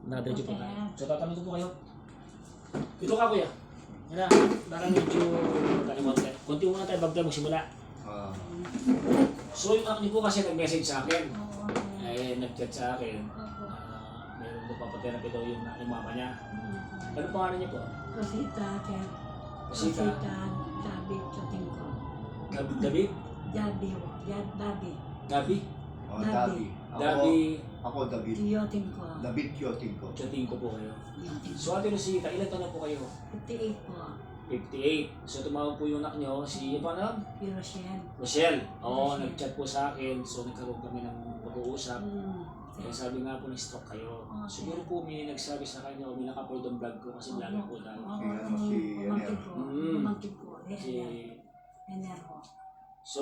Nakadiretso po tayo. So tatanong ko po kayo. Dito ka kuya. Yan na, parang medyo kalimutan. Kunti muna tayo bago tayo magsimula. So yung anak niyo po kasi nag-message sa akin. Nag-chat sa akin. Meron po papaterapi daw yung mama niya. Ano pangalan niya po? Rosita, Kat. Rosita. David, kating ko. David? David. Gabi? David. Dabi. Ako, David. Tiyoting ko. David Kyoting ko. Chating ko po kayo. So Ate Rosita, ilan taon na po kayo? 58 po. 58. So tumawag po yung anak niyo, si paano? Pirosyen. Rochelle. Oo, nag-chat po sa akin. So nagkaroon kami ng pag-uusap. Kaya sabi nga po na-stroke kayo. Siguro po may nagsabi sa kanya o may naka-upload ang vlog ko kasi vlog po daw. Pamangkin ko. Si... Enero. So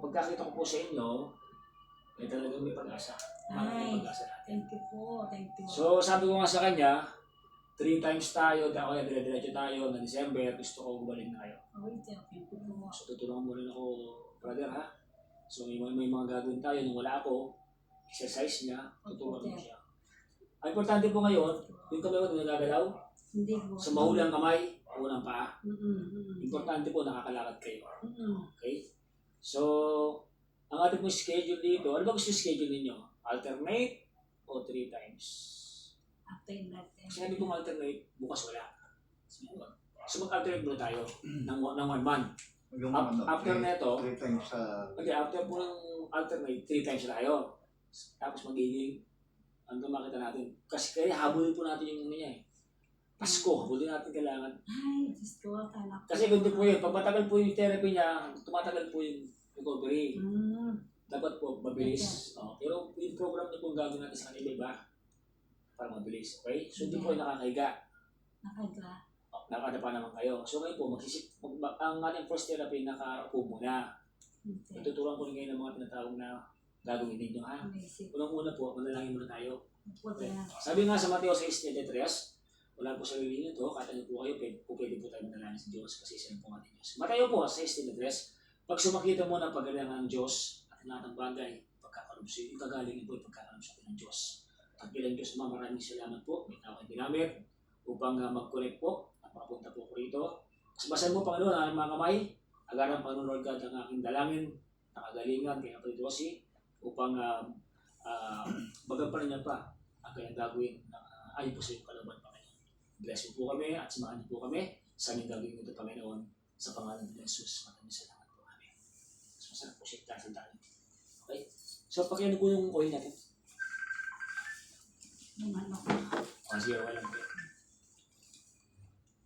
pagkakita ko po sa inyo, ay talagang may pag-asa. Ay, May pag-asa natin. thank you po. Thank you. So sabi ko nga sa kanya, 3 times tayo, kaya dire-diretso tayo na December, gusto ko gumaling na kayo. Thank you po. So tutulungan mo rin ako, brother ha. So may mga gagawin tayo nung wala ako, exercise niya, tutulungan mo siya. Ang importante po ngayon, yung kamay mo na nagagalaw, Hindi po. sa mahulang kamay, unang paa. Importante po nakakalakad kayo. Okay? So, ang ating pong schedule dito, ano ba gusto schedule ninyo? Alternate o 3 times? Sinabi kong alternate, bukas wala. So mag-alternate muna tayo ng 1 month. Yung After neto, 3 times sa... okay, after po ng alternate, 3 times na tayo. Tapos magiging, hanggang makita natin. Kasi kaya habulin po natin yung niya eh. Pasko, habulin natin kailangan. Ay, Diyos ko, anak. Kasi ganito po yun, pag matagal po yung therapy niya, tumatagal po yung recovery. Dapat po mabilis. Pero yung program niyo po gagawin natin sa kanila iba para mabilis. Okay? So hindi po nakakahiga. Nakaga. Nakadapa naman kayo. So ngayon po, ang ating first therapy, nakaupo muna. Ituturuan ko rin kayo ng mga tinatawag na gagawin ninyo ha. Unang-una po, manalangin muna tayo. Okay. Sabi nga sa Mateo 6:33, wala po sa lilinyo ito, katayo po kayo, pwede po tayo manalangin sa Diyos kasi siya po ang ating Diyos. Mateo po 6:33, pag sumakita mo ng pagalingan ng Diyos at lahat ng bagay, pagkakalubso, yung kagalingin po yung pagkakalubso ng Diyos. At bilang Diyos naman, maraming salamat po, may tawag ginamit upang mag-connect po at makapunta po ko rito. Mas basan mo, Panginoon, ang mga kamay, agaran, Panginoon Lord God, ang aking dalangin, nakagalingan, kaya Apritosi, upang magampanan niya pa ang kanyang gagawin na ayon po sa iyong kalaban, Panginoon. Bless mo po kami at samahan niyo po kami sa aming gagawin ito, Panginoon, sa pangalan ng Jesus. Maraming salamat po. Amen. Mas masarap po siya tayo. Okay? So, pakiano po yung oil natin. Sige, wala lang po.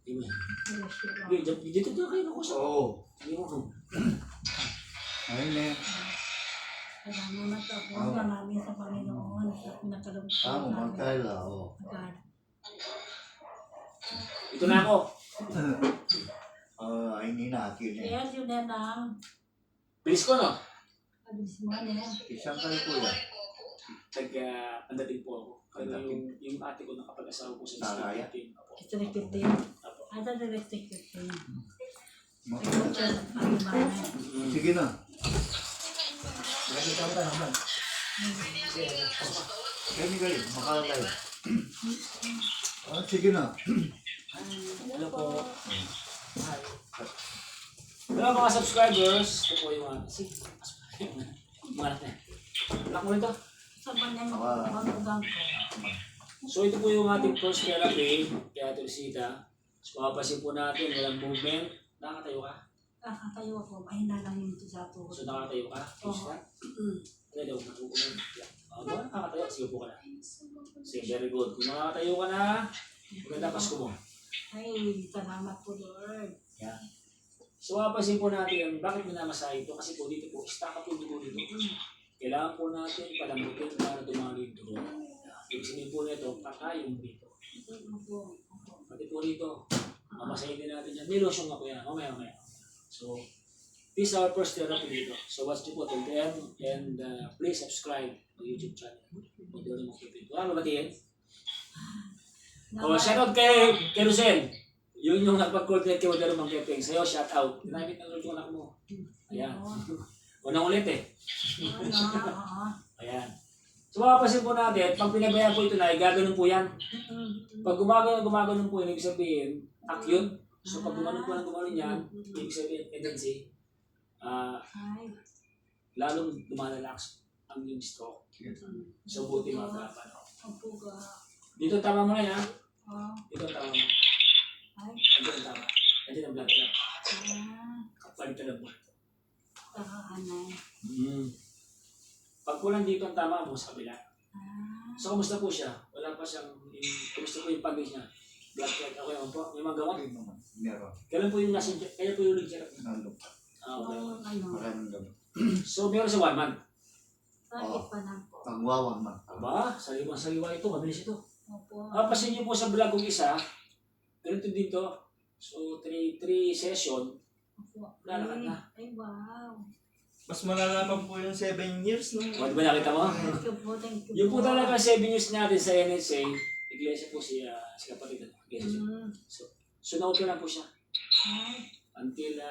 Hindi mo. Dito kayo nakusap. Oo. Hindi mo. Ayun na. Salamat ako. Maraming sa Panginoon at nakalungkot. Magkala. Oo. Ito na ako. Ay, hindi natin eh. Kaya yun na lang. Bilis ko, no? Abis mo na. Isang kayo kuya. Andating po ako. Kaya yung ate ko nakapag-asawa po sa Saraya? team. Ito na kitin. Ito na kitin. Sige na. Nakikita mo tayo naman. Kaya kayo, makalay. Sige na. Hello po. Hello mga subscribers. Ito po yung mga... Mga anak na. Anak mo rin to. Sa kanyang magugang ko. So ito po yung ating first therapy. Kaya ito Rosita. So mapapasin po natin. Walang movement. Nakakatayo ka? Kakatayo ako. Mahina lang yung ito sa tuhod. So nakakatayo ka? Please ka? Ano daw? Nakukunan. Nakakatayo. Sige po ka na. Sige, very good. Kung nakakatayo ka na, maganda Pasko mo. Ay, salamat po Lord. Yan. So mapapasin po natin. Bakit minamasahe ito? Kasi po dito po, stack up yung dugo dito. Kailangan po natin palambutin para dumalo yung dugo. Ibig sabihin po nito, patayong dito. Pati po dito, mamasahin din natin yan. Nilosyong ako yan, mamaya. So, this is our first therapy dito. So, watch nyo po till the end and please subscribe my YouTube channel. Kung di rin makipin. Wala mabatiin? O, shoutout kay Rosel. Yun yung nagpag-coordinate kay Wadaro Mang Kepeng. Sa'yo, shoutout. Ginamit ng yung anak mo. Ayan. Unang ulit eh. Ayan. So mapapansin po natin, pag pinabayaan po ito na, gaganon po yan. Pag gumaganon po yan, ibig sabihin, acute. So pag gumanon po ng gumanon yan, ibig sabihin, tendency, Ay. lalong lumalalax ang yung stroke. So buti makakalaban. Opo ga. Dito tama mo na yan. Dito tama mo. Ay. Dito ang tama. Dito ang blood clot. Kapalitan ng buhay. Kakaanay. Pag po nandito ang tama mo sa kabila. So kumusta po siya? Wala pa siyang, kumusta po yung pag niya? Blood clot, okay naman po? May mga gamot? Okay naman. Meron. Kailan po yung nasa, kailan po yung nag-check? Nandun. Okay. Ano? Maraming gamot. So meron sa 1 month. Bakit pa na po? Pangwawang man. Aba, sariwa ito, mabilis ito. Opo. Pasin niyo po sa vlog kong isa, ganito dito. So 3 session, Opo. lalakad na. Ay, wow. Mas malala pa po yung 7 years, no? O, di ba nakita mo? Thank you po, thank you Yung po talaga 7 years natin sa NSA, iglesia po si kapatid. Iglesia siya. So na-open na po siya. Ay, Until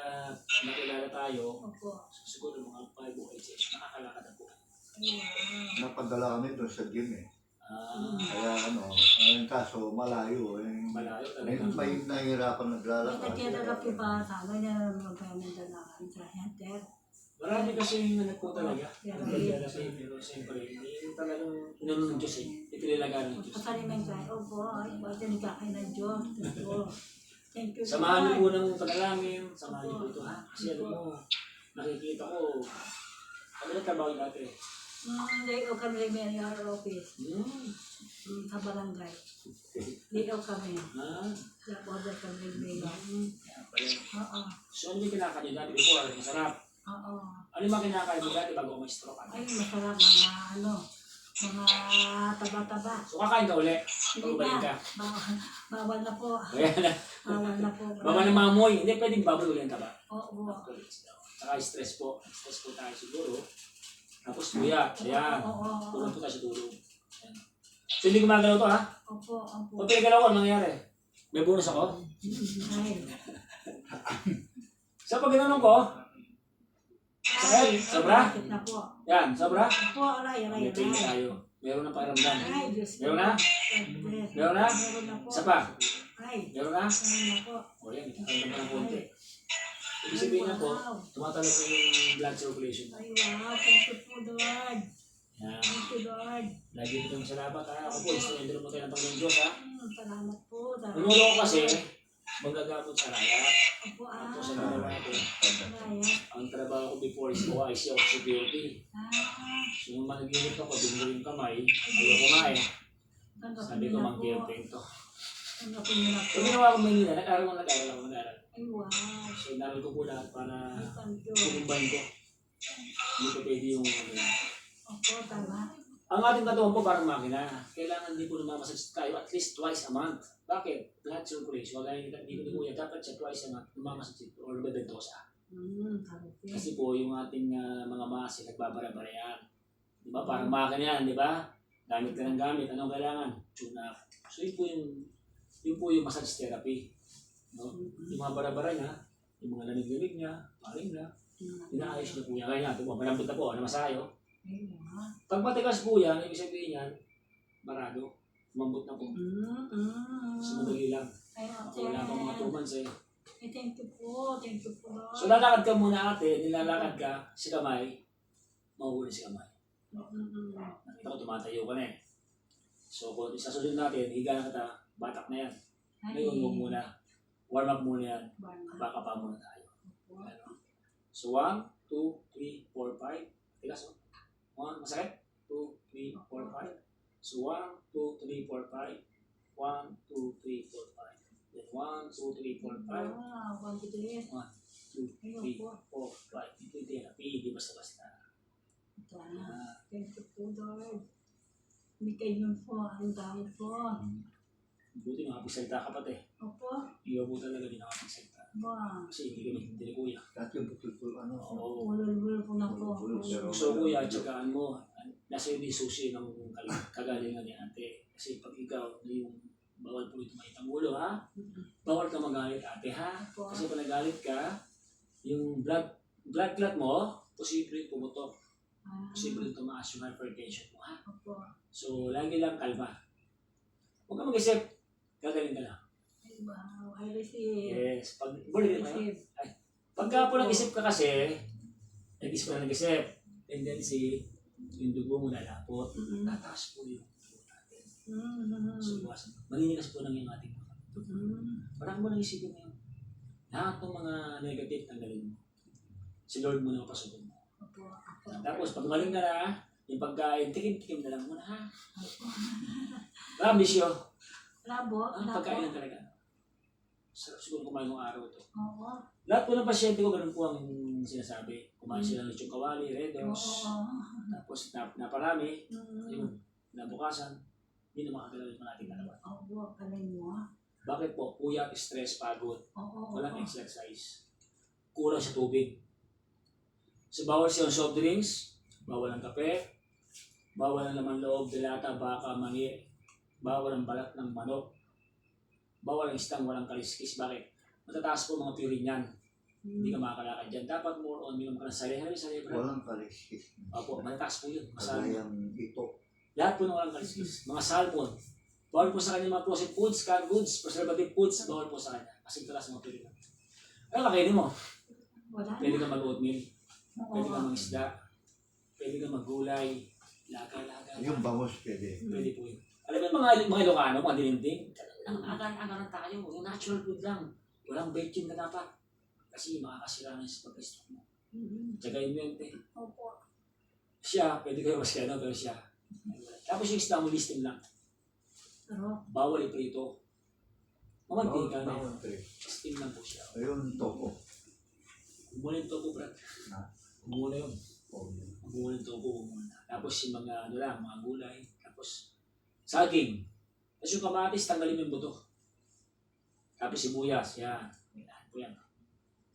nakilala tayo, opo. so, siguro mga 5 o 8 years, nakakalakad na po. Ay, wow. Napadala kami doon sa gym eh. Ah, Kaya ang kaso malayo eh. malayo Ngayon talaga. may nahihirapan naglalakad. Nagtitherapy pa sa akin na magkamin dalakan sa center. Marami kasi yung anak po talaga. Nagtitherapy, pero siyempre, hindi talagang inunod ng Diyos eh. Ipinilagaan ng Diyos. Pasalimin tayo, opo, ay, pati nagkakain ng Diyos. Opo. Thank you. Samahan niyo po ng panalangin, samahan niyo po ito ha. Kasi alam mo, nakikita ko, ano na trabaho yung dati? Layo kami may office. Sa barangay. Layo kami. Sa border kami may. Oo. So ano yung kinakain niyo dati before? Masarap. Oo. Ano yung mga kinakain mo dati bago may stroke? Ay, masarap mga mga taba-taba. So kakain ka uli, Hindi pagbalik ka. na. Bawal na po. Ayan na. Bawal na po. Baba ng mamoy, hindi pwedeng baboy uli ang taba. Oo. Saka stress po. Stress po tayo siguro. Tapos buya, ayan. Oo. Tulong po tayo sa tulong. Ayan. So hindi gumagalaw to ha? Opo. Opo. Pag pinagalaw ko, ano nangyari? May bonus ako? Ay. So pag ginanong ko, sakit, sobra? Sakit na po. Yan, sobra? Opo, aray. May pain tayo. Meron ng pakiramdam. Ay, Diyos ko. Meron na? Meron na? Meron na po. Isa pa? Ay, Meron na? meron na po. O yan, nakaramdam pa ng konti. Ibig sabihin na po, tumatalo po yung blood circulation. Ay, wow. Thank you po, Lord. Yan. Thank you, Lord. Lagi dito ng salamat ha. Ako po, instrumento mo tayo ng Panginoon Diyos ha. Salamat po. Nanulo ko kasi, magagamot sa raya. Opo, Tapos sa ginawa natin, Raya. ang trabaho ko before is OIC of security. So nung managinip ako, binigay yung kamay, ayaw kumain. Sabi ko, mag-camping to. Tanggapin niyo na po. So ginawa ko Manila, nag-aral ako. Ay, wow. So naral ko po lahat para Ay, thank you. kumumbahin ko. Hindi ko pwede yung Opo, tama. ang ating katawan po parang makina. Kailangan din po namamasage tayo at least twice a month. Bakit? Blood circulation. Wala yung dito ni Kuya. Dapat siya twice a month namamasage or bebentosa. Sabi ko. Kasi po yung ating mga muscle nagbabara-bara yan. Di ba? Parang makina yan, di ba? Gamit ka ng gamit. Anong kailangan? Tune up. So yun po yung massage therapy. No? Yung mga bara-bara niya, yung mga lamig-lamig niya, paring na, inaayos niya po yan. Kaya nga, ito po, malambot na po, ano masayo. Ay, wow. Pag matigas po yan, ibig sabihin yan, barado, lumambot na po. So madali lang. Ay, ate. Wala pang mga 2 months eh. Ay, thank you po. Thank you po, Lord. So lalakad ka muna ate, nilalakad ka si kamay, mahuhuli si kamay. Nakita ko tumatayo ka na eh. So kung sa susunod natin, higa na kita, batak na yan. Ngayon mo muna, warm up muna yan, baka pa muna tayo. Ano? So 1, 2, 3, 4, 5. Tigas o? 1, masakit? 2, 3, 4, 5. So 1, 2, 3, 4, 5. 1, 2, 3, 4, 5. Then 1, 2, 3, 4, 5. Wow, pagkitilis. 1, 2, 3, 4, 5. Ito yung therapy, di basta-basta. Thank you po, Lord. May kayo po, ang dami po. Buti nakapagsalita ka pati. Opo. Iyaw po talaga din nakapagsalita. Wow. Kasi hindi kami hindi ni Kuya. Dati yung bukul Oo. Ulul-ulul po na po. So Kuya, tsagaan mo. Nasa iyo din susi ng kagalingan ni ate. Kasi pag ikaw, yung bawal po ito makita ang ulo ha. Bawal ka magalit ate ha. Kasi pag nagalit ka, yung blood clot mo, posible pumutok. Posible tumaas yung hypertension mo ha. Opo. So, lagi lang kalma. Huwag ka mag-isip. Gagaling ka lang. Ay, wow. I receive. Yes. Receive. Pagka po nag-isip ka kasi, nag-isip ka na nag-isip. Tendency, yung dugo mo lalapot. Mm-mm. Tataas po yung dugo natin. Mm-mm. So, iwasan. Maninigas po lang yung ating mga. Mm-mm. Parang mo nang isipin ngayon. Lahat ng mga negative tanggalin mo. Si Lord mo na kapasukin mo. Opo. Opo. Tapos, pag maling ka na, yung pagkain, tikim-tikim na lang muna ha. Opo. Ambisyo. Labo. Ang pagkain lang talaga. Sarap siguro kumain ng araw to. Oo. Lahat po ng pasyente ko, ganun po ang sinasabi. Kumain sila ng lechong kawali, red Oo. horse. Tapos naparami, Mm. yun, nabukasan, hindi na makagalaw yung ating kalaban. Oo. Galing mo. Bakit po? Puyat, stress, pagod, Oo. walang exercise. Kulang sa tubig. So bawal siya ng soft drinks, bawal ang kape, bawal ang laman loob, dilata, baka, mani, bawal ang balat ng manok, bawal ang istang walang kaliskis. Bakit? Matataas po mga purine yan. Hindi ka makakalakad dyan. Dapat more on, minum ka ng sali. Walang kaliskis. Opo, matataas po yun. Masalmon. Kagayang ito. Lahat po ng walang kaliskis. Mga salmon. Bawal po sa kanya mga processed foods, canned goods, preservative foods, bawal po sa kanya. Kasi talas mga purine. Ano kakainin mo? Wala Pwede na. ka mag-oatmeal. Pwede ka Oo. mag-isda. Pwede ka mag-gulay. Laga. Yung bangus pwede. Pwede po yun. Alam mo yung mga Ilocano, mga dininding, ang aga-aga tayo, yung natural food lang. Walang vacuum na dapat. Kasi makakasira na sa pag-stroke mo. Mm. Tsagayin mo yun, te. Opo. Siya, pwede kayo mas kaya, pero siya. Tapos yung isda mo, listing lang. Pero, Bawal iprito. Mamantika na yun. Bawang trip. Steam lang po siya. Ayun, toko. Humula yung topo, Brad. Ha? Humula yun. Humula yung topo. Tapos yung mga, ano lang, mga gulay. Tapos, saging. Tapos yung kamatis, tanggalin mo yung buto. Tapos sibuyas, yan. Yan po yan.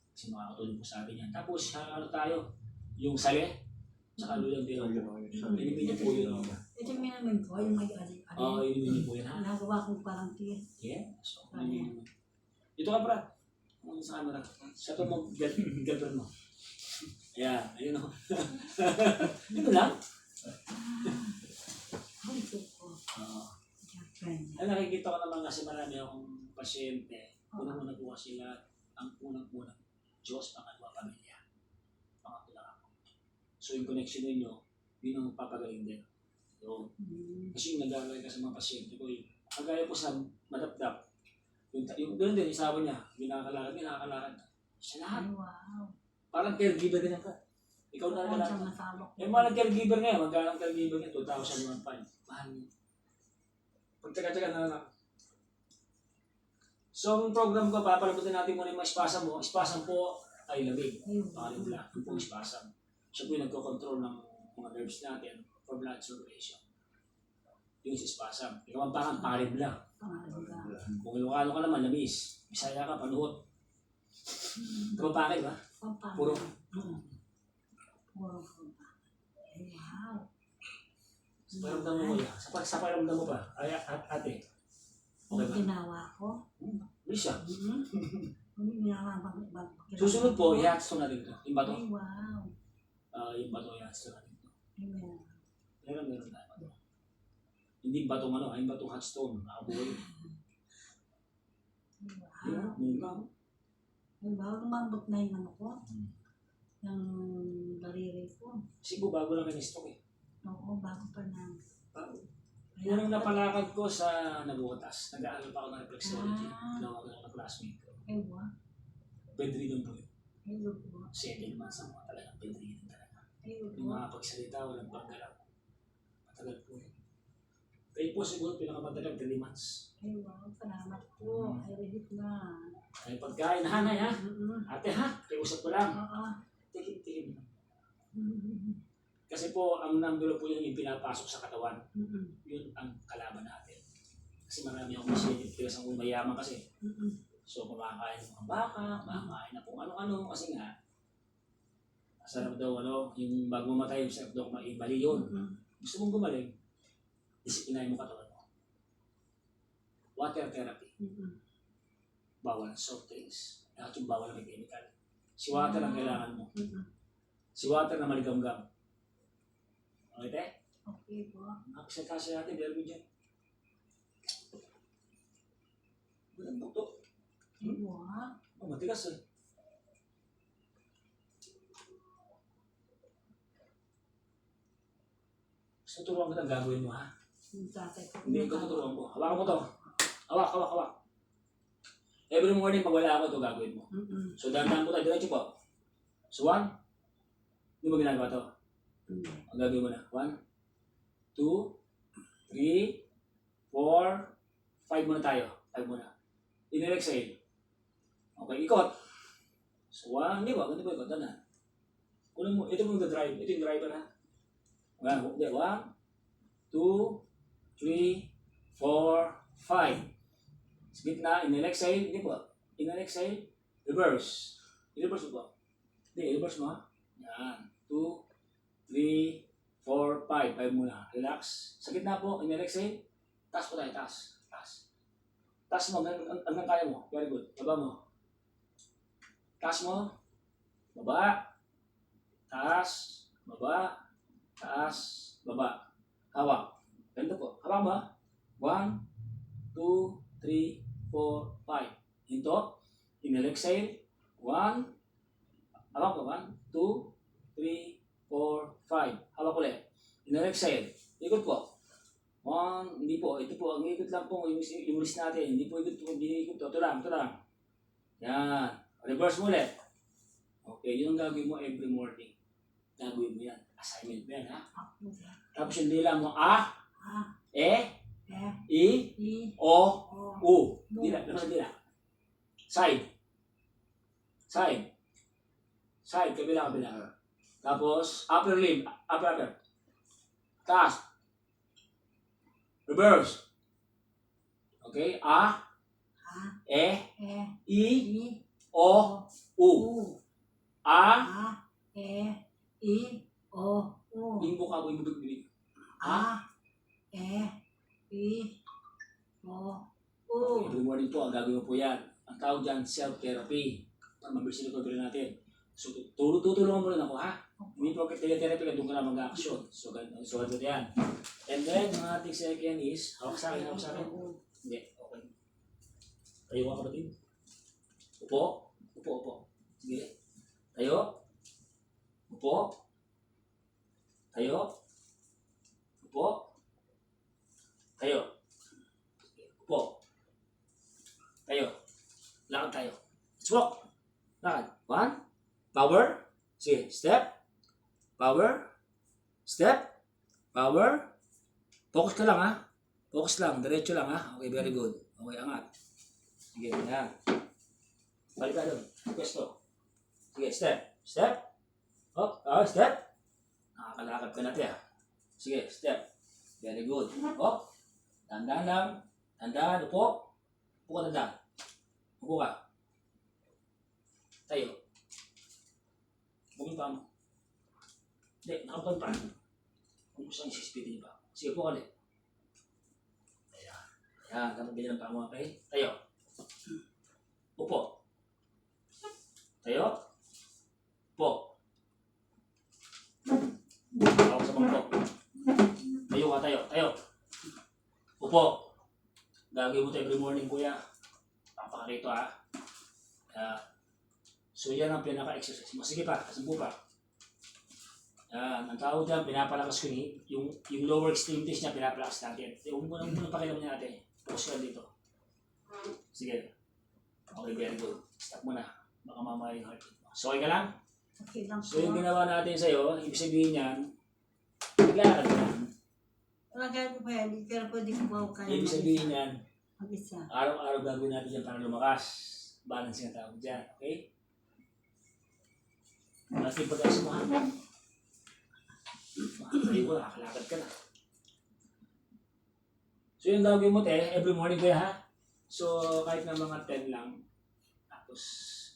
Kasi makakatulong po sa atin yan. Tapos, ano tayo? Yung sale, tsaka luyang dilaw po. Inimin niyo po yun. ito yung minamin ko, yung may Oo, inimin niyo po yan, ha? Nagawa kong parang tea. Yeah. So, inimin mo. Dito ka, Brad. Ano sa camera? Siya ito mo, girlfriend mo. Ayan, ayun o. Ito lang. Ay, ito ko. Oo. Friend. Ay, nakikita ko naman kasi marami akong pasyente. Unang-una po kasi lahat, ang unang-unang Diyos, pangalawa, pamilya. Pangatlo lang ako. So yung connection ninyo, yun ang papagaling din. So, kasi yung nag-aalay ka sa mga pasyente ko, ang gaya po sa madapdap, yung ganoon din, isawa niya, ginakakalakad. Siya lahat. Ay, wow. Parang caregiver din ka. Ikaw na Ang lahat. siyang nasama ko. Eh, mga caregiver ngayon, magkano ang caregiver niya? 2,000 Mahal niya. Pagtsaga-tsaga na lang. So, ang program ko, papalabutin natin muna yung mga spasm mo. Spasm po ay lamig. Ay, Pakalimula. Yung po yung spasm. Siya po yung nagko-control ng mga nerves natin for blood circulation. Yung spasm. Ikaw ang pakalimula. pangalan ka. Kung Ilocano ka naman, lamis. Bisaya ka, panuhot. Kapapakay ba? Pampanga. Puro. Puro pampanga. Ay, wow. Sa pakiramdam mo yan. Sa pakiramdam mo ba? Ay, ate. Okay Yung ba? ginawa ko. Bilis siya. Yung ginawa ko. Susunod po, i-hatch natin ito. Yung bato. Ay, wow. Yung bato, i-hatch natin ito. Amen. Meron tayo bato. Hindi batong ano, ay batong hot stone. Nakabuhay. Wow. Yun ba? Ay, wow. Lumambot na yung ano ko. Yung daliri ko. Kasi po bago lang in-stock eh. Oo, bago pa na. Bago. Yun ang napalakad ko sa nabutas. Nag-aaral pa ako ng reflexology. Tinawag ako ng classmate ko. Ay, wow. Bedridden po yun. Ay, wow. 7 months ang mga talagang bedridden talaga. Ay, Yung wow. mga pagsalita, walang paggalaw. Matagal po yun. Kayo po siguro pinakamatagal 3 months. Ay, wow. Salamat po. Ay, ready na. Ay pagkain, hanay ha? Ate ha? Kaya usap ko lang. Oo. Tikim-tikim. Kasi po, ang number po yun yung pinapasok sa katawan. Yun ang kalaban natin. Kasi marami akong masyadong tigas ang mayaman kasi. So, kumakain ng mga baka, kumakain na kung ano-ano. Kasi nga, sarap daw, yung bago mamatay, sarap daw kumain. Bali yun. Gusto mong gumaling, disiplinay mo katawan mo. Water therapy. Bawal soft drinks. Lahat yung bawal na may chemical. Si water ang kailangan mo. Si water na maligamgam. Okay, te? Okay po. Kasi natin, dahil mo dyan. Walang buto. Wow. Oh, matigas eh. Gusto turuan kita ang gagawin mo, ha? Yung tatay ko. Hindi ko tuturuan ko. Hawakan mo to. Hawak. Every morning, pag wala ako, ito gagawin mo. So, dahan-dahan po tayo. Diretso po. So, 1. Hindi mo ginagawa to. Ang gagawin mo na. 1, 2, 3, 4, 5 muna tayo. 5 muna. In-exhale. Okay, ikot. So, 1, hindi ba? Ganito ba ikot? Dahan. Kunin mo. Ito mo yung drive. Ito yung driver, ha? 1, 2, 3, 4, 5. Sa gitna, in-exhale. Hindi po. In-exhale. Reverse. I-reverse mo po. Hindi, i-reverse mo, ha? Yan. 2, 3, 4, 5. 5 muna. Relax. Sa gitna po, in-exhale. Taas po tayo. Taas. Taas mo. Hanggang kaya mo. Very good. Baba mo. Taas mo. Baba. Taas. Baba. Taas. Baba. Hawak. Ganito po. Hawak ba? 1, 2, 3, 4, 5. Hinto. In-exhale. 1. Hawak po. 1, 2, 3, 4, 5. Hawak ulit. In-exhale. Ikot po. 1. Hindi po. Ito po. Ang ikot lang po. Yung list natin. Hindi po ikot po. Hindi ikot po. Ito lang. Yan. Reverse mo ulit. Okay. Yun ang gagawin mo every morning. Gagawin mo yan. Assignment mo yan, ha? Tapos yung dila mo, E, I, O, U. Dila. Side. Kabila. Tapos, upper limb. Upper. Taas. Reverse. Okay? E, I, O, U. Yung mukha mo, yung bibig. Every morning po, ang gagawin mo po yan. Ang tawag dyan, self-therapy. Para mabilis yung recovery natin. So, tutulungan mo rin ako, ha? Hindi po therapy ka, doon ka na mag-action. So, ganito yan. And then, yung ating second is, hawak sa akin. Hindi, okay. Tayo ka, kapatid. Upo. Sige. Tayo. Upo. Tayo. Upo. Lakad tayo. Let's walk. Lakad. 1. Power. Sige. Step. Power. Step. Power. Focus ka lang, ha? Focus lang. Diretso lang, ha? Okay, very good. Okay, angat. Sige, yan. Balik ka doon. Pwesto. Sige, step. Hop. Step. Nakakalakad ka natin, ha? Sige, step. Very good. Hop. Tandaan lang. Tandaan. Upo. Upo ka tandaan. Upo ka. Tayo. Buming pa mo. Hindi, nakapag pa. Kung gusto nang isispitin niyo pa. Sige, upo ka ulit. Ayan, dapat ganyan ang paa mo, okay? Tayo. Upo. Tayo. Upo. Hawak sa bangko. Tayo ka, tayo. Upo. Gagawin mo ito every morning, kuya. Papakarito, ha? So, yan ang pinaka-exercise mo. Sige pa, kasampu pa. Ang tawag dyan, pinapalakas ko yung lower extremities niya, pinapalakas natin. Huwag mo nang pakilaman niya natin. Focus ka dito. Sige. Okay, very good. Stop mo na. Baka mamaya yung heart rate mo. So, okay ka lang? Okay lang So, yung po. ginawa natin sa'yo, ibig sabihin yan, naglalakad ka na. Walang kaya ko pa yan. Pero pwede ko ba kaya Ibig sabihin yan, mag-isa. araw-araw gagawin natin yan para lumakas. Balance yung tawag dyan. Okay? Malaking pag-asa mo, ha? Makakaliw ko, nakakalakad ka na. So, yung gagawin mo, every morning kaya, ha? So, kahit na mga 10 lang. Tapos,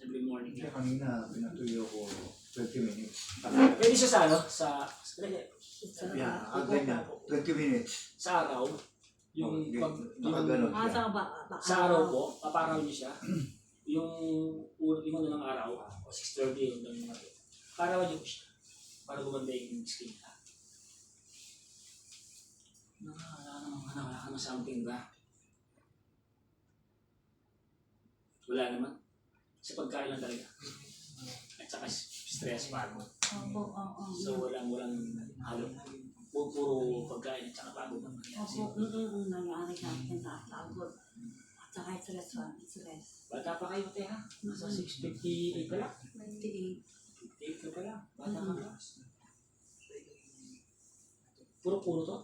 every morning. Kaya kanina, pinatuyo ko 20 minutes. Pwede siya sa ano? Yeah, ganyan. 20 minutes. Sa araw. Yung Nakaganon Ah, siya. sa araw po, paparaw niyo siya. yung ano ng araw, o 6:30 yung mga. Parawan niyo po siya. Para gumanda yung skin. Wala ka naman something ba? Wala naman. Sa pagkain lang talaga. At saka stress pagod. Opo, oo. So walang halo. Puro pagkain at saka pagod ang nangyayari sa'yo. Opo, nangyari sa akin na pagod. At saka stress. Bata pa kayo, te, ha? Nasa 6:58 pa lang. 28. 58 ka pa lang. Bata ka pa. Puro to.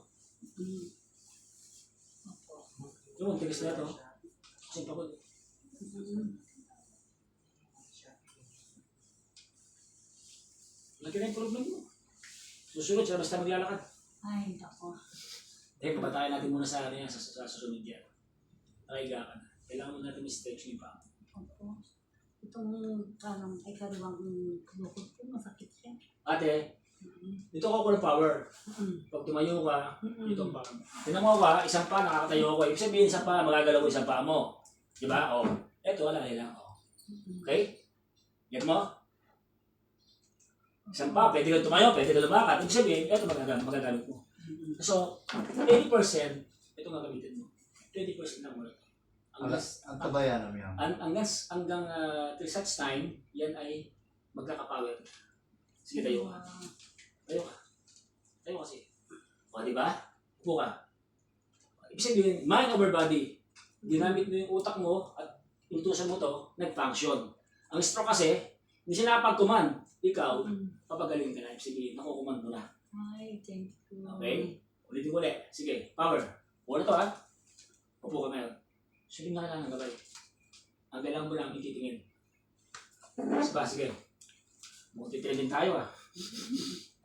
Opo. Yung tigas na ito. Kasi pagod. Lagi na yung problem mo. Susunod siya, basta maglalakad. Ay, nako. Pabatayin natin muna sa susunod yan. Nakahiga ka na. Kailangan mo natin i-stretch yung paa. Opo. Itong parang ikalawang bukod ko, masakit siya. Ate, dito ako ng power. Pag tumayo ka, dito ang paa mo. Tinan mo ka, isang paa nakakatayo ako. Ibig sabihin, isang paa, magagalaw ko isang paa mo. Diba? O. Eto, wala lang. O. Okay? Get mo? Isang paa, pwede ka tumayo, pwede ka lumakad. Ibig sabihin, eto magagamit mo. So, 80%, ito gagamitin mo. 20% lang muna. Ang tabayan namin yan. Hanggang 3 such time, yan ay magkakapower. Sige, tayo ka. Tayo ka. Tayo kasi. O, di ba? Upo ka. Ibig sabihin, mind over body. Ginamit mo yung utak mo at intuition mo to, nag-function. Ang stroke kasi, hindi siya nakapag-command. Ikaw, papagaling ka na. Ibig sabihin, nakukuman mo na. Ay, thank you. Okay? Ulitin ko ulit. Sige, power. Una to, ha? Upo ka ngayon. So, hindi na kailangan ng gabay. Ang kailangan mo lang ititingin. Sige. Multi-training tayo, ha?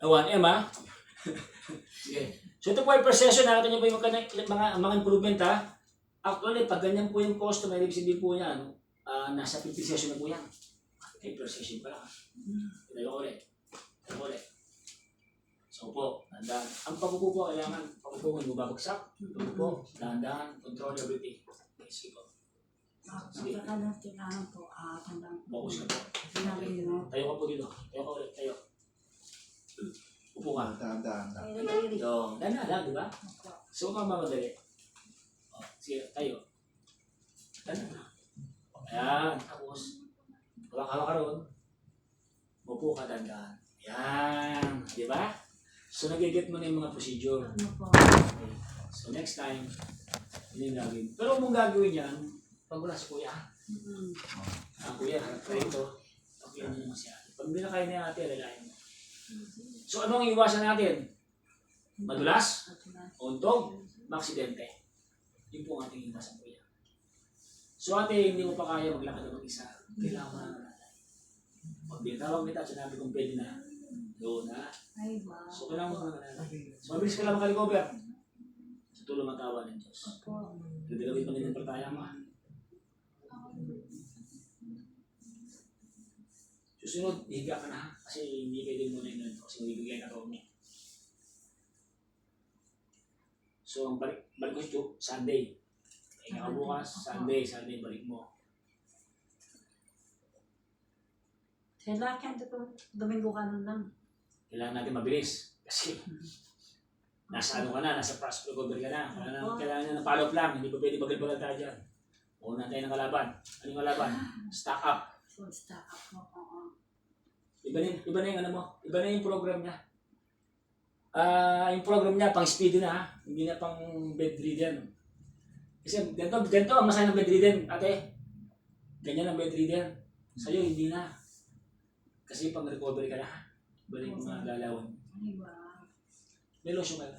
1M, ha? Sige. So, ito po ay per session. Nakita niyo po yung mga improvement, ha? Actually, pag ganyan po yung customer, ibig sabihin po yan, nasa 50 session na po yan. Okay, per session pa lang. Tayo ko ulit. So po, dahan-dahan. Ang pagpupo po, kailangan pagpupo mo babagsak. Pagpupo, dahan-dahan, control everything. Okay, sige po. Sige. Kailangan po, tandaan po. Focus ka po. Sinabi nyo. Tayo ka po dito. Tayo ka ulit. Tayo. Upo ka. Dahan-dahan. Yung, dahan-dahan, di ba? So, huwag kang mamadali. O, sige, tayo. Dahan-dahan. Ayan. Tapos, hawak ka ron. Upo ka, dahan-dahan. Ayan. Di ba? So, nag-get mo na yung mga procedure. Ano po? Okay. So, next time, hindi yung gagawin. Pero huwag mong gagawin yan, pag wala si kuya. Kuya, try ito. Okay, ano naman siya. Pag hindi na kaya ni ate, alalain mo. So, ano ang iwasan natin? Madulas, untog, maksidente. Yun po ang ating iwasan, kuya. So, ate, hindi mo pa kaya maglakad ng mag-isa. Kailangan mo na natin. Pag binatawag kita, sinabi kong pwede na. Doon na. Ay, wow. So, kailangan mo na natin. So, mabilis ka lang makarecover. Sa tulong at tawa ng Diyos. Opo. Gagawin mo din ang partaya mo. Susunod, higa ka na. Kasi hindi pwede mo na yun. Kasi mabibigay ka to. So, ang balik ko ito, Sunday. Kaya ka bukas, Sunday balik mo. Kailangan ka ito, Domingo ka lang. Kailangan natin mabilis. Kasi, nasa ano ka na, nasa fast recover ka na. Kailangan na follow up lang. Hindi pa pwede bagal-bagal tayo dyan. Una tayo ng kalaban. Ano yung kalaban? Stack up. So, stop ako. Oo. Iba na yung ano mo. Iba na yung program niya. Yung program niya, pang speedy na ha. Hindi na pang bedridden. Kasi ganito ang masaya ng bedridden, ate. Ganyan ang bedridden. Sa'yo, hindi na. Kasi pang recovery ka na ha. Balik mo nga lalawan. Ay, wow. May lotion ka na.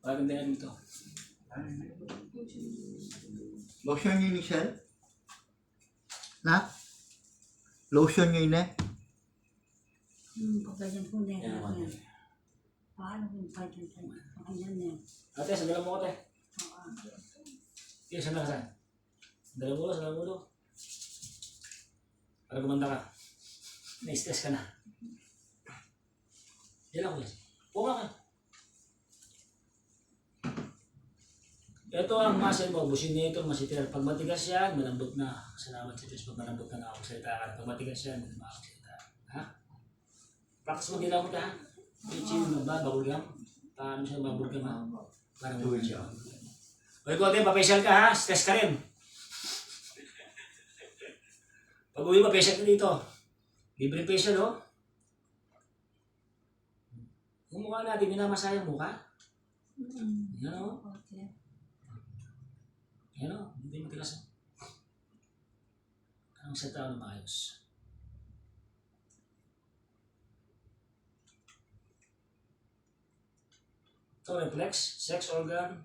Maganda nga dito. Lotion yun ni Shell? Na? Lotion yun eh? Pag ganyan po na Yan ang yan. Paano kung pwede tayo? Pakinggan yan. Ate, sandalan mo ko, ate. Oo. Okay, sandalan ka saan? Sandalan mo ulo. Para gumanda ka. Na-stress ka na. Yan lang ko yan. Puka ka. Ito ang muscle mo, businator, masitiral. Pag matigas yan, malambot na. Salamat sa Diyos, pag malambot na nakakasalita ka. Pag matigas yan, hindi na makakasalita. Ha? Practice mo din lang mo ha? Itchin mo ba, bagol yan? Paano siya mabur ka ma? Parang Tuwid siya. siya. Oy, Kote, pa-facial ka ha? Stress ka rin. Pag uwi pa, facial ka dito. Libre facial, oh. Yung mukha natin, minamasaya yung mukha. Yan, oh. Okay. Yan, oh. Hindi matigas, oh. Anong sa tao na maayos? Ito, reflex, sex organ,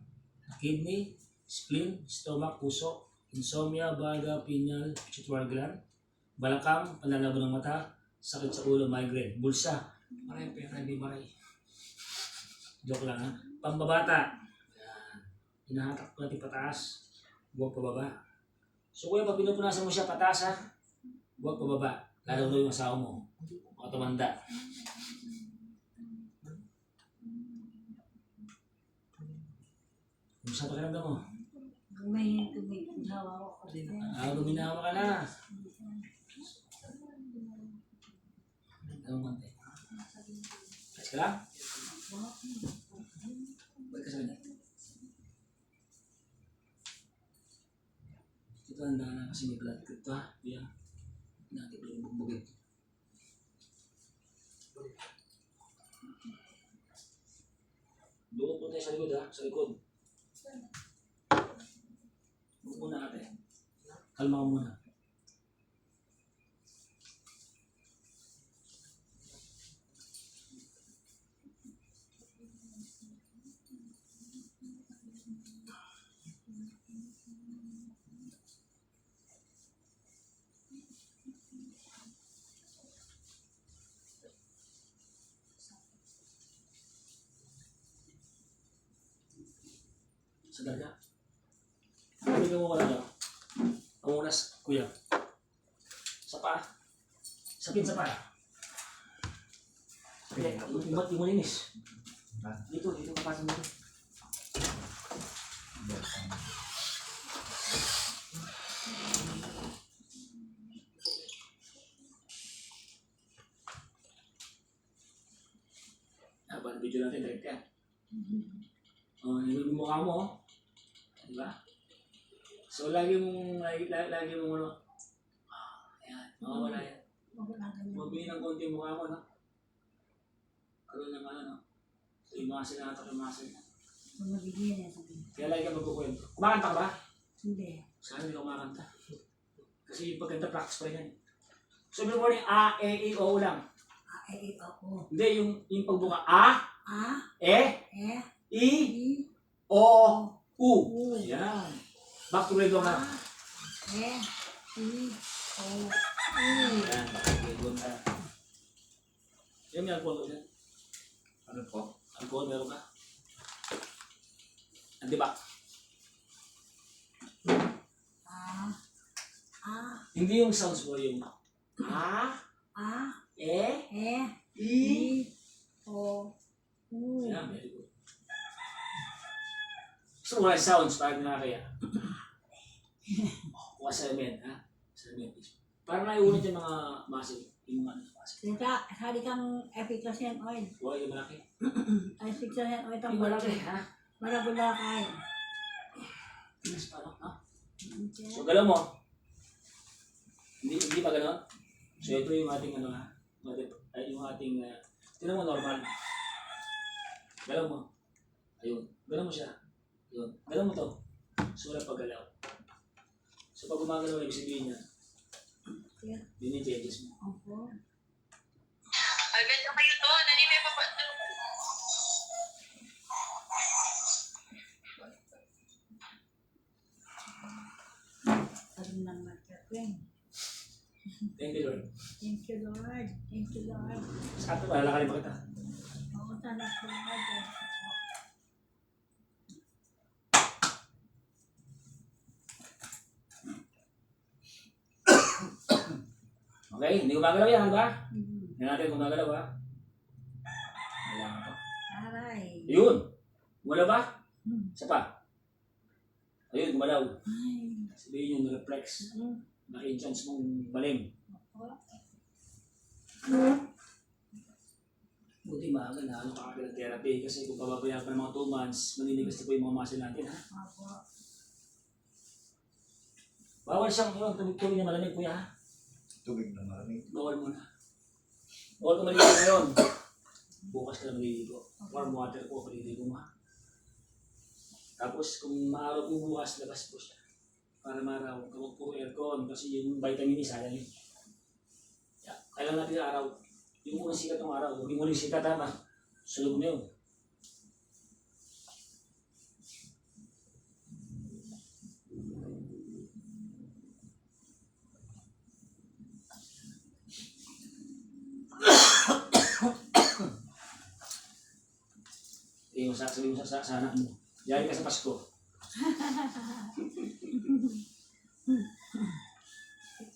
kidney, spleen, stomach, puso, insomnia, baga, pineal, pituitary gland, balakang, panlalabo ng mata, sakit sa ulo, migraine, bulsa. Maray, pera, hindi maray. Joke lang ha. Pambabata. Yan. Hinahatak ko natin pataas. Huwag pababa. So kuya, pag pinupunasan mo siya pataas ha, huwag pababa. Lalo na yung asawa mo. O tumanda. Kumusta pakiramdam mo? Guminawa ko kasi. Guminawa ka na. Anong konti? Ayos ka lang? Balik ka sa kanya. Ito handa na kasi may blood clot ha. Yan. Natin pa yung bugbugin. Doon po tayo sa likod ha. Sa likod. Huwag muna ate. Kalma ka muna. Sadar ka? Sabi ka mo ka na. Ang unas, kuya. Sa pa. Sapin sa pa. Okay, ba't di mo linis? Dito kapasan mo. Habang video natin, direct ka. Yung mukha mo, oh. Diba? So, lagi mong ano, ayan, mawawala yan. Mabili ng konti yung mukha mo, no? Karoon ng ano, no? So, yung mga sinatak yung mga sinatak. Kaya lagi ka magkukwento. Kumakanta ka ba? Hindi. Sana hindi ka kumakanta. Kasi yung pagkanta, practice pa rin yan. So, every morning, A, E, I, O lang. Ako. Hindi, yung pagbuka, A, E, I, O, U. Yan. Back to redo nga. I, O, U. Yan. Okay, good na. Yan, may alcohol ko dyan. Ano po? Alcohol, meron ka? Andi ba? Hindi yung sounds mo, yung A, E, I, O, U. yan, very good. Gusto mo nga yung sounds para na kaya? Kuha sa men, ha? Sa men. Para naiunod yung mga muscle. Yung mga muscle. Sali kang efficacy oil. Kuha yung malaki. Efficacy oil itong Yung malaki, ha? Marabula kain. Mas parang, ha? So, galaw mo. Hindi pa gano'n? So, ito yung ating, ano, ha? Yung ating, tinan mo normal. Galaw mo. Ayun. Galaw mo siya. Yun. Galaw mo to. So, wala paggalaw. So, pag gumagalaw, ibig sabihin niya, yun yung changes mo. Opo. Agad na kayo to. Nani may papato. Sabi ng magkakwing. Thank you, Lord. Thank you, Lord. Thank you, Lord. Sakto ba? Lalakarin pa kita. Oo, tanak ko, Lord. Okay? Hindi gumagalaw yan, di ba? Hindi natin gumagalaw, ha? Kailangan pa. Aray. Yun! Gumalaw ba? Hmm. Isa pa. Ayun, gumalaw. Ay. Sabihin yung reflex. Naki-chance mong baling. Opo. Buti maaga na ano ka agad ng therapy kasi kung pababayaan pa ng mga 2 months, maninigas na po yung mga muscle natin ha. Opo. Bawal siyang yun, tubig na malamig kuya ha. Tubig na maraming. Bawal muna. Bawal ka maliligo ngayon. Bukas ka na maliligo. Warm water po, maliligo mo ha. Tapos kung maaraw po bukas, labas po siya. Para maraw, huwag po aircon kasi yung vitamin E sayang yun. Yeah. Kailangan natin araw. Yung unang sikat ng araw, huwag yung muling sikat ha. Sulog na yun. Sabihin mo sa anak mo. Yari ka sa Pasko.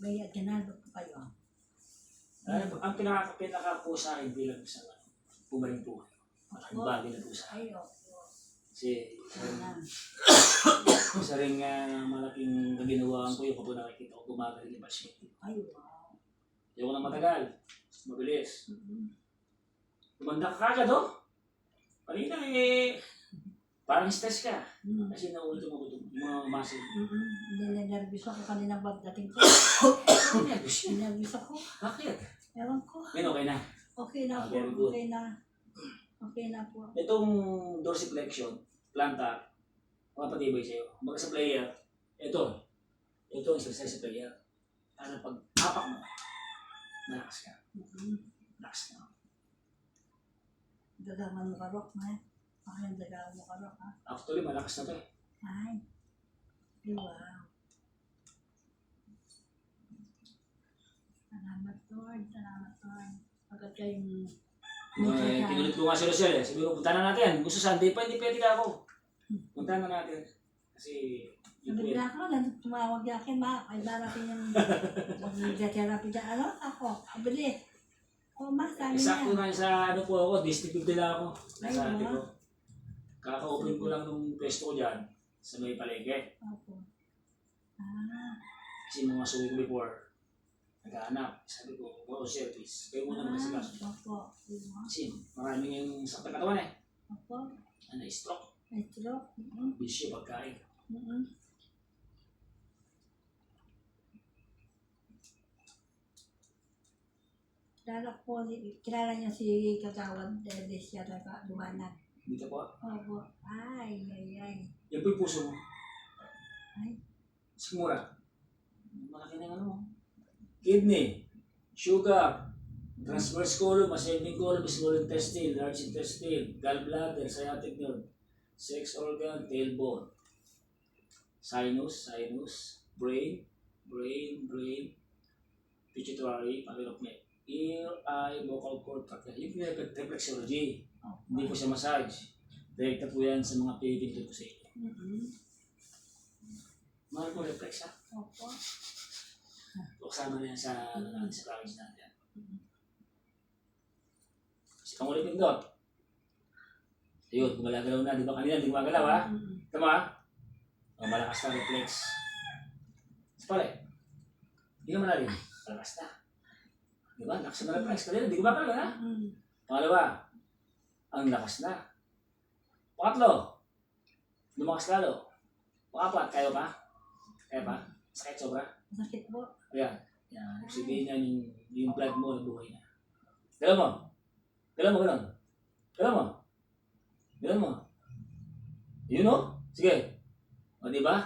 Bayad ka na, doon pa kayo. Ang pinaka po sa akin bilang isang pumaling po kayo. Malaking bagay na po sa akin. Ay, opo. Kasi Sana. isa rin malaking naginawaan ko yung kapag nakikita ko gumagaling yung pasyente. Ay, wow. Ayaw ko na matagal. Mabilis. Mm-hmm. Tumanda ka kagad Kanina parang stress ka. Kasi naulit mo yung mga muscle. Ninervous ako kanina pagdating ko. Nervous yun. Ninervous ako. Bakit? Ewan ko. Ngayon okay na. Okay na po. Very good. Okay na. Okay na po. Itong dorsiflexion, plantar, mapatibay sa'yo. Kumbaga sa player, ito ang exercise sa player. Para pag hapak mo, malakas ka. Malakas ka. Dagaman mo karok, ma. Bakit dagaman mo karok, ha? Actually, malakas na to Ay. Ay, wow. Salamat, Lord. Salamat, Lord. Pagkat kayong... Kinulit ko nga si Rosel Sabi ko, punta na natin. Gusto Sunday pa, hindi pwede ka ako. Punta na natin. Kasi, Nabigla ako, tumawag niya akin, ma. Ay, darating yung mag-therapy na. Ano? Ako. Abili. O, ma, sabi sakto niya. na sa ako, district nila ako. Nasa Ay, ate ko. Kaka-open ko lang nung pwesto ko dyan sa may palengke. Opo. Ah. Kasi mga suwi ko before, naghahanap. Sabi ko, wow, service. Kayo muna magkasigas. Opo. Kasi maraming yung sakit na katawan Opo. Stroke. May stroke. Bisyo, pagkain. Kilala niyo si Kagawad Dennis siya na lumanag. Dito po. Opo. Ay. Yan po yung puso mo. Ay. Sigmura. Malaki na yung ano mo. Kidney, sugar, transverse column, ascending column, small intestine, large intestine, gallbladder, sciatic nerve, sex organ, tailbone, sinus, brain, pituitary, pyloric, ear, eye, vocal cord, trachea. Yung reflexology. Hindi po siya massage. Direkta po yan sa mga pivot po sa inyo. Mahal po reflex ha? Opo. Kasama na yan sa package natin. Kasi pangulit pindot. Ayun, gumagalaw na. Di ba kanina hindi gumagalaw ha? Tama ha? Malakas na reflex. Sa pala hindi ka malalim. Malakas na. Di ba? Lakas na reflex. Kanina hindi gumagalaw ha? Pangalawa, ang lakas na. Pangatlo, lumakas lalo. Pangapat, kaya pa? Kaya pa? Sakit sobra? Masakit po. Ayan. Yan. Sabihin niya yung blood mo na buhay na. Galaw mo. Galaw mo. Yun o. Sige. O diba?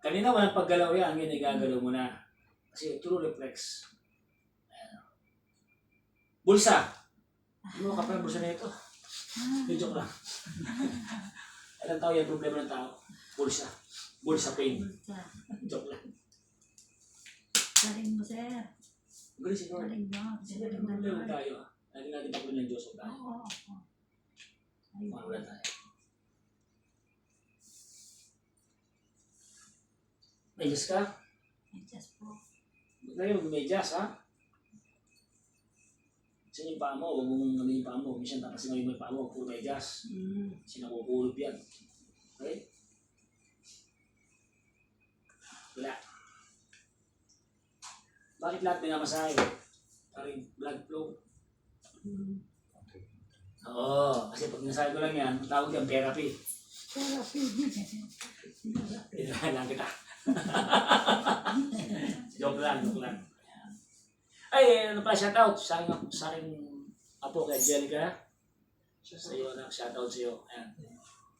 Kanina walang paggalaw yan. Ngayon igagalaw mo na. Kasi true reflex. Ayan. Bulsa. Ano ka pa yung bulsa na ito? Joke lang. Alam tao yan problema ng tao. Bulsa. Bulsa pain. Joke lang. Galing mo, sir. Galing si Lord. Galing mo. Sige, Galing na problema Lord. tayo. Lagi natin pakunin ng Diyos o tayo. Oo. Ay, Mawala tayo. Medyas ka? adjust po. Ba't na yun? Medyas ha? Saan yung paa mo? Huwag mong ano yung paa mo. Minsan tapos nga yung may paa mo. Puro medyas. Kasi nakukulog yan. Okay? Wala. Bakit lahat minamasahe? Parang blood flow. Oo, kasi pag nasabi ko lang yan, tawag yan therapy. Therapy. Tinahan lang kita. Joke lang. Ay, ano pala, shoutout sa aking apo kay Angelica. Sa iyo, shoutout sa iyo. Ayan.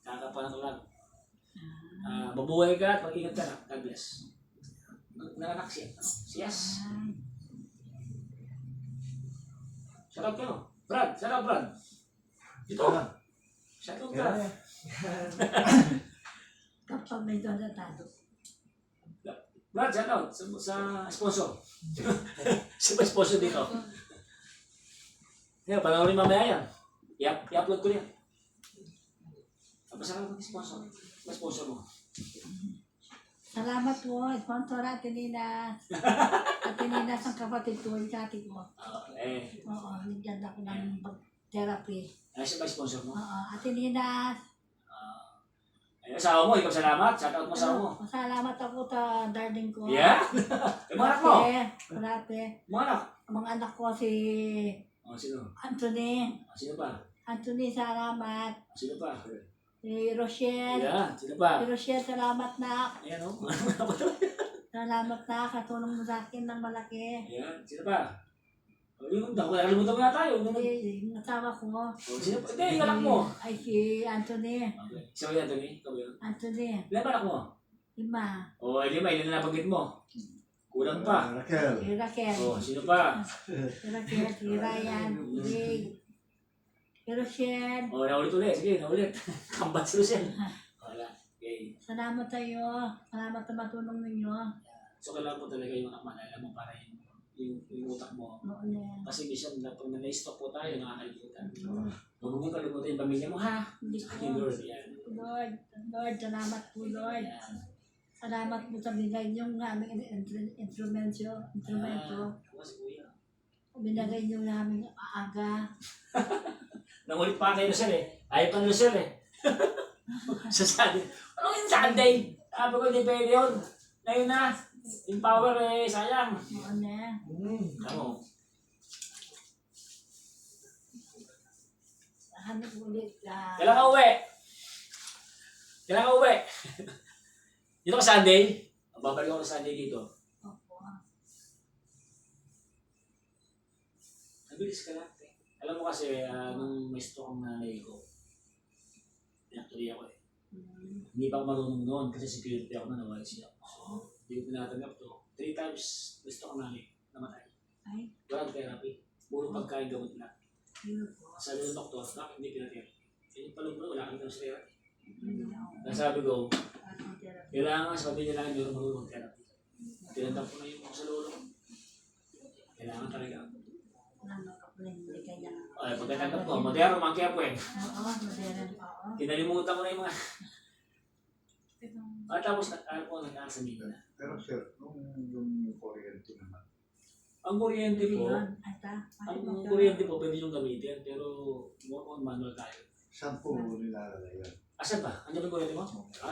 Kakapanak lang. Mabuhay ka at mag-ingat ka na. God bless. Nanganak siya. Yes. Shoutout ka no? Brad, shoutout Brad. Dito. Shoutout ka. Kapag may doon na tato. Brad, shoutout sa sponsor. Sa sponsor dito. Ngayon, panoorin mamaya yan. I-upload ko yan. Tapos ako mag-sponsor. Sponsor mo. Salamat po, sponsor Ate Ninas. Ate Ninas ang kapatid ko, yung kati ko. Oo, nagyan ako ng therapy. Ay, siya ba sponsor mo? Oo, Ate Ninas. Ay, asawa mo, ikaw salamat. Shoutout mo asawa mo. Salamat ako sa darling ko. Yeah? Yung mga anak mo? Marate. Mga anak? Ang mga anak ko si Sino? Anthony. Sino pa? Anthony, salamat. Sino pa? Si Rochelle. Yeah, sino pa? Si Rochelle, salamat na. Ayan o. Salamat na, katulong mo sa akin ng malaki. Ayan, sino pa? Yung nakalimutan mo na tayo. Yung asawa ko. Sino pa? Hindi, yung anak mo. Ay, si Anthony. Okay. Sino ba yan, Tony? Ikaw yun? Anthony. Ilan ba anak mo? 5. O, 5. Ilan na nabanggit mo? Kulang pa. Raquel. Si Raquel. O, sino pa? Si Raquel, si Ryan, si Jay. Si Rochelle. O, naulit-ulit. Sige, naulit. Kambat si Lucien. Wala. Okay. Salamat tayo. Salamat sa matulong ninyo. So, kailangan po talaga yung maalala mo para yung utak mo. Noon yan. Kasi minsan, pag na-stop po tayo, nakakalimutan. Huwag mong kalimutan yung pamilya mo, ha? Hindi Yung ko. Lord, yan. Lord, salamat po, Lord. Yan. Salamat po sa bigay niyong aming instrumento. Ako si Kuya. Binagay niyo namin aaga. Nangulit pa kayo Lucien eh. Ayaw pa ni Lucien eh. Sa Sunday. Ano yung Sunday? Sabi ko, hindi pwede yun. Ngayon na. Yung power eh, sayang. Noon na. Ano? Hanap ulit. Kailan ka uwi? Kailan ka uwi? Dito ka Sunday? Babalik ako sa Sunday dito. Opo. Nabilis ka lang. Alam mo kasi, nung may stroke ang nanay ko, pinatuloy ako eh. Hindi pa ako marunong noon kasi security ako na nawala siya. So, hindi ko tinatanggap to. 3 times may stroke ang nanay, namatay. Ay, Walang therapy. Puro pagkain gamot na. yun po. Sabi ng doktor, bakit hindi pinatherapy? Kaya yung palong wala kang ganun sa therapy. Hindi ako. Kaya sabi ko, Ako therapy. kailangan sa pamilya namin meron marunong therapy. Tinatap ko na yung mga sa lolo. Kailangan talaga. Ano ka po hindi kanya. Ay, pagkatanggap ko, modero, mangkaya po eh. Oo, modern pa ako. Kinalimutan ko na yung mga... Tapos, ano po, nag-aaral sa Mino na. Pero sir, yung kuryente naman. Ang kuryente po, Yun, ata. ang kuryente po, pwede yung gamitin, pero more on manual tayo. Saan po nilalagay yan? Asan ba? Andiyan ba yung kuryente mo?